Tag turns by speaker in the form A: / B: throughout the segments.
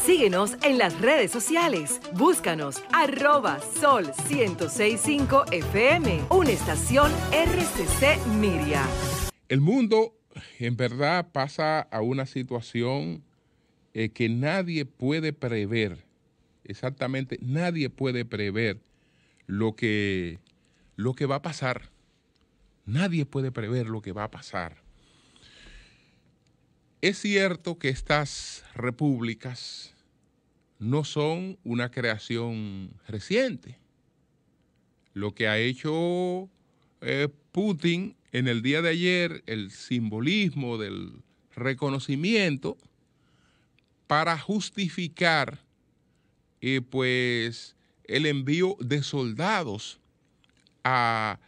A: Síguenos en las redes sociales. Búscanos @Sol1065 FM, una estación RCC Miria.
B: El mundo, en verdad, pasa a una situación que nadie puede prever. Exactamente, nadie puede prever lo que va a pasar. Nadie puede prever lo que va a pasar. Es cierto que estas repúblicas no son una creación reciente. Lo que ha hecho Putin en el día de ayer, el simbolismo del reconocimiento para justificar pues el envío de soldados a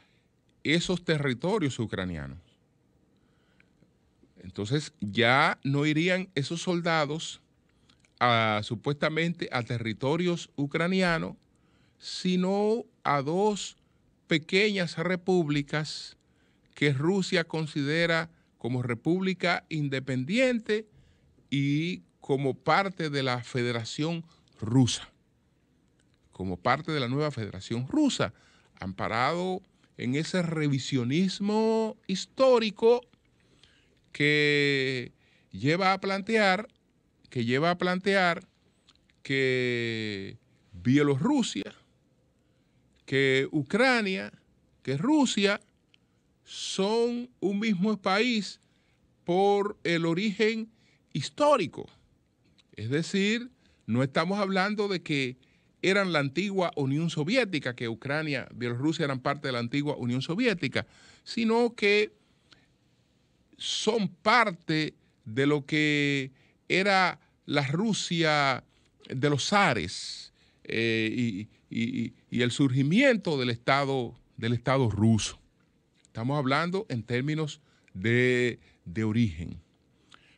B: esos territorios ucranianos. Entonces ya no irían esos soldados supuestamente a territorios ucranianos, sino a dos pequeñas repúblicas que Rusia considera como república independiente y como parte de la Federación Rusa, como parte de la nueva Federación Rusa, amparado en ese revisionismo histórico que lleva a plantear que Bielorrusia, que Ucrania, que Rusia son un mismo país por el origen histórico. Es decir, no estamos hablando de que eran la antigua Unión Soviética, que Ucrania, Bielorrusia eran parte de la antigua Unión Soviética, sino que son parte de lo que era la Rusia de los zares y el surgimiento del Estado ruso. Estamos hablando en términos de origen.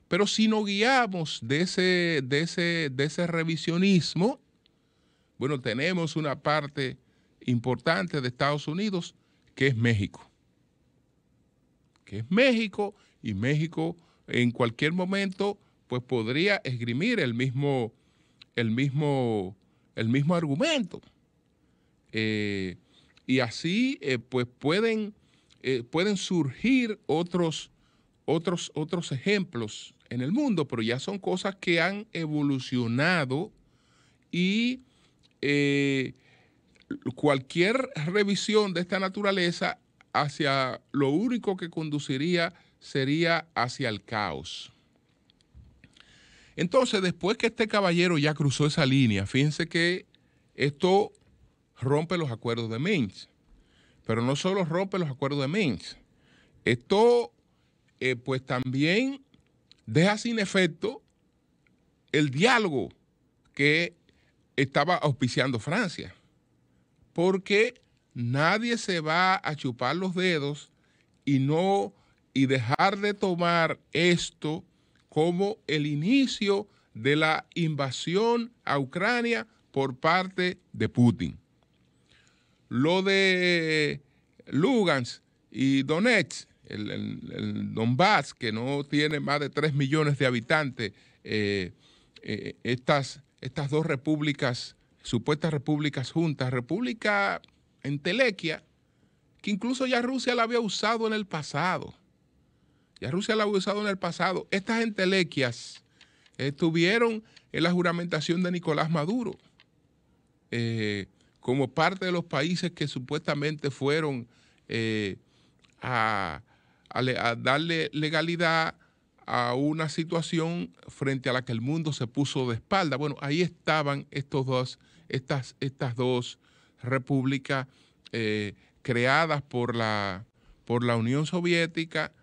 B: Pero si nos guiamos de ese revisionismo, bueno, tenemos una parte importante de Estados Unidos que es México. Y México en cualquier momento pues podría esgrimir el mismo argumento. Y así pues pueden surgir otros ejemplos en el mundo, pero ya son cosas que han evolucionado y cualquier revisión de esta naturaleza hacia lo único que conduciría sería hacia el caos. Entonces, después que este caballero ya cruzó esa línea, fíjense que esto rompe los acuerdos de Minsk. Pero no solo rompe los acuerdos de Minsk, esto pues también deja sin efecto el diálogo que estaba auspiciando Francia, porque nadie se va a chupar los dedos y dejar de tomar esto como el inicio de la invasión a Ucrania por parte de Putin. Lo de Lugansk y Donetsk, el Donbass, que no tiene más de 3 millones de habitantes, estas dos repúblicas, supuestas repúblicas juntas, república entelequia, que incluso ya Rusia la había usado en el pasado. Estas entelequias estuvieron en la juramentación de Nicolás Maduro, como parte de los países que supuestamente fueron a darle legalidad a una situación frente a la que el mundo se puso de espalda. Bueno, ahí estaban estas dos repúblicas creadas por la Unión Soviética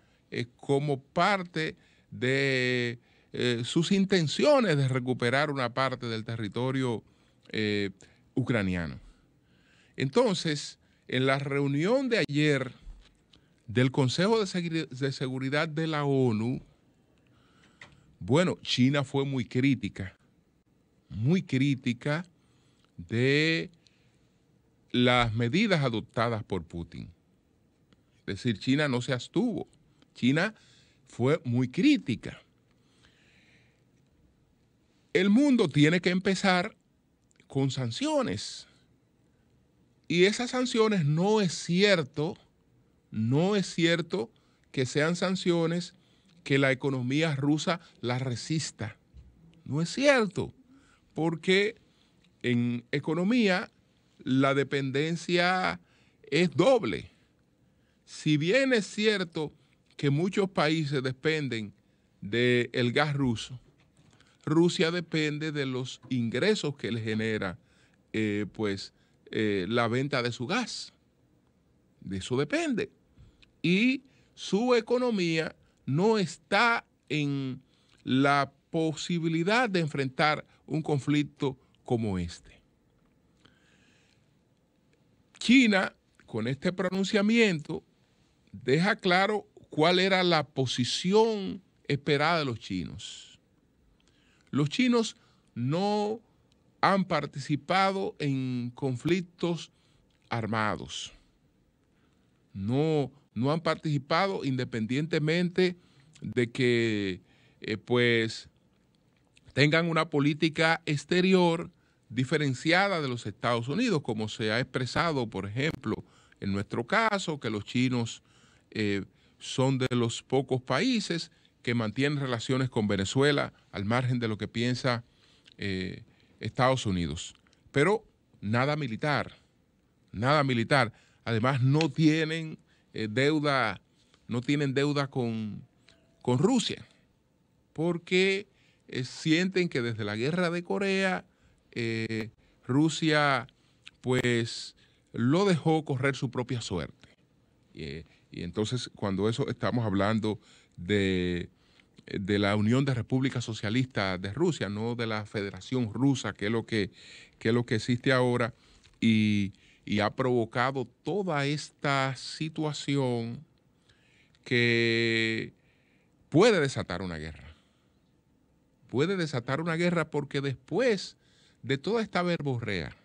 B: como parte de sus intenciones de recuperar una parte del territorio ucraniano. Entonces, en la reunión de ayer del Consejo de Seguridad de la ONU, bueno, China fue muy crítica de las medidas adoptadas por Putin. Es decir, China no se abstuvo. China fue muy crítica. el mundo tiene que empezar con sanciones. Y esas sanciones no es cierto que sean sanciones que la economía rusa las resista. No es cierto, porque en economía la dependencia es doble. Si bien es cierto que muchos países dependen del gas ruso, Rusia depende de los ingresos que le genera la venta de su gas. De eso depende. Y su economía no está en la posibilidad de enfrentar un conflicto como este. China, con este pronunciamiento, deja claro cuál era la posición esperada de los chinos. Los chinos no han participado en conflictos armados. No han participado independientemente de que tengan una política exterior diferenciada de los Estados Unidos, como se ha expresado, por ejemplo, en nuestro caso, que los chinos son de los pocos países que mantienen relaciones con Venezuela al margen de lo que piensa Estados Unidos. Pero nada militar, nada militar. Además, no tienen deuda con Rusia, porque sienten que desde la guerra de Corea, Rusia pues lo dejó correr su propia suerte. Y entonces, cuando eso estamos hablando de la Unión de Repúblicas Socialistas de Rusia, no de la Federación Rusa, que es lo que existe ahora, y ha provocado toda esta situación que puede desatar una guerra. Puede desatar una guerra porque después de toda esta verborrea,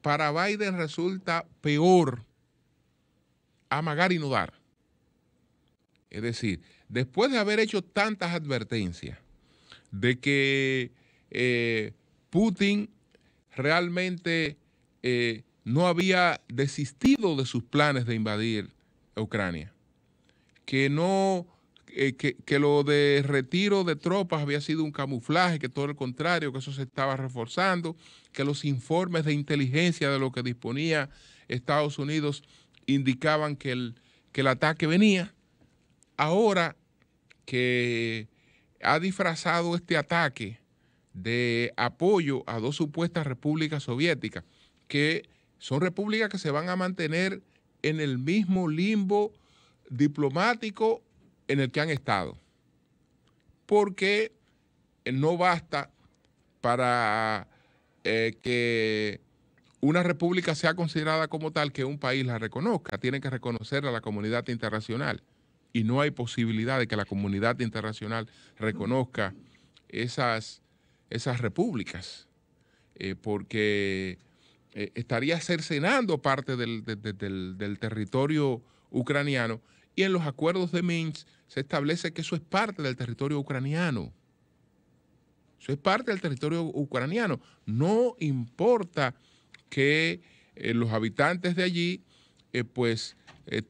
B: para Biden resulta peor amagar y no dar. Es decir, después de haber hecho tantas advertencias de que Putin realmente no había desistido de sus planes de invadir Ucrania, que lo de retiro de tropas había sido un camuflaje, que todo el contrario, que eso se estaba reforzando, que los informes de inteligencia de lo que disponía Estados Unidos indicaban que el ataque venía. Ahora que ha disfrazado este ataque de apoyo a dos supuestas repúblicas soviéticas, que son repúblicas que se van a mantener en el mismo limbo diplomático en el que han estado, porque no basta para que una república sea considerada como tal que un país la reconozca. Tiene que reconocerla a la comunidad internacional, y no hay posibilidad de que la comunidad internacional reconozca esas repúblicas, porque estaría cercenando parte del territorio ucraniano, y en los acuerdos de Minsk se establece que eso es parte del territorio ucraniano. Eso es parte del territorio ucraniano. No importa que los habitantes de allí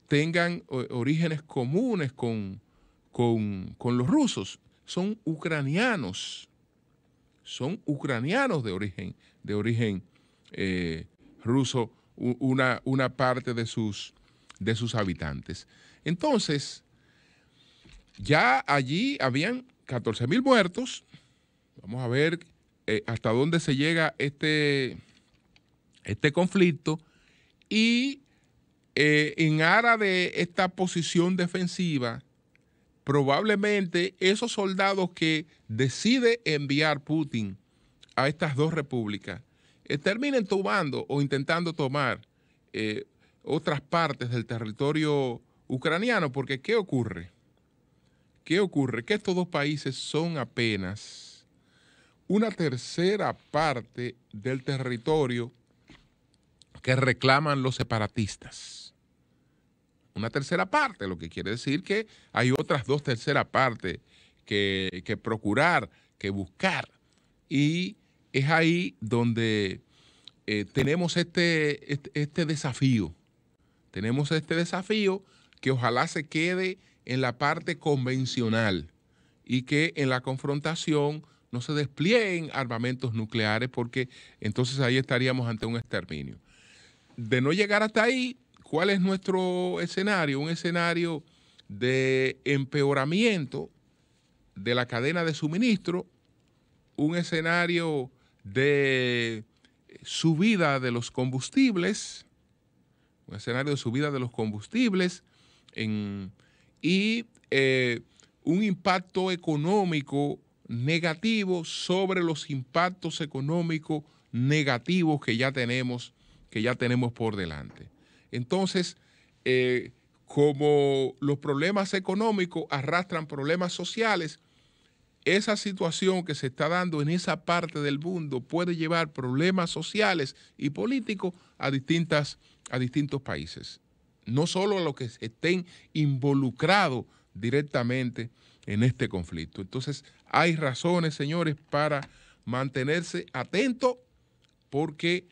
B: tengan orígenes comunes con los rusos. Son ucranianos. Son ucranianos de origen ruso, una parte de sus habitantes. Entonces, ya allí habían 14,000 muertos. Vamos a ver hasta dónde se llega este conflicto. Y en aras de esta posición defensiva, probablemente esos soldados que decide enviar Putin a estas dos repúblicas terminen tomando o intentando tomar otras partes del territorio ucraniano, porque ¿qué ocurre? Que estos dos países son apenas una tercera parte del territorio que reclaman los separatistas. Una tercera parte, lo que quiere decir que hay otras dos terceras partes que procurar, que buscar. Y es ahí donde tenemos este desafío. Tenemos este desafío que ojalá se quede en la parte convencional y que en la confrontación no se desplieguen armamentos nucleares, porque entonces ahí estaríamos ante un exterminio. De no llegar hasta ahí, ¿cuál es nuestro escenario? Un escenario de empeoramiento de la cadena de suministro, un escenario de subida de los combustibles, y un impacto económico negativo sobre los impactos económicos negativos que ya tenemos por delante. Entonces, como los problemas económicos arrastran problemas sociales, esa situación que se está dando en esa parte del mundo puede llevar problemas sociales y políticos a distintos países, no solo a los que estén involucrados directamente en este conflicto. Entonces, hay razones, señores, para mantenerse atentos, porque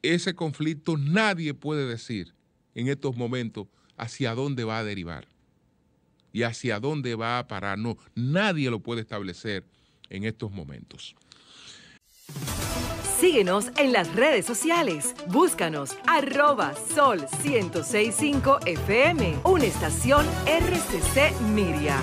B: ese conflicto nadie puede decir en estos momentos hacia dónde va a derivar y hacia dónde va a parar. No, nadie lo puede establecer en estos momentos.
A: Síguenos en las redes sociales. Búscanos @Sol 106.5 FM, una estación RCC Miria.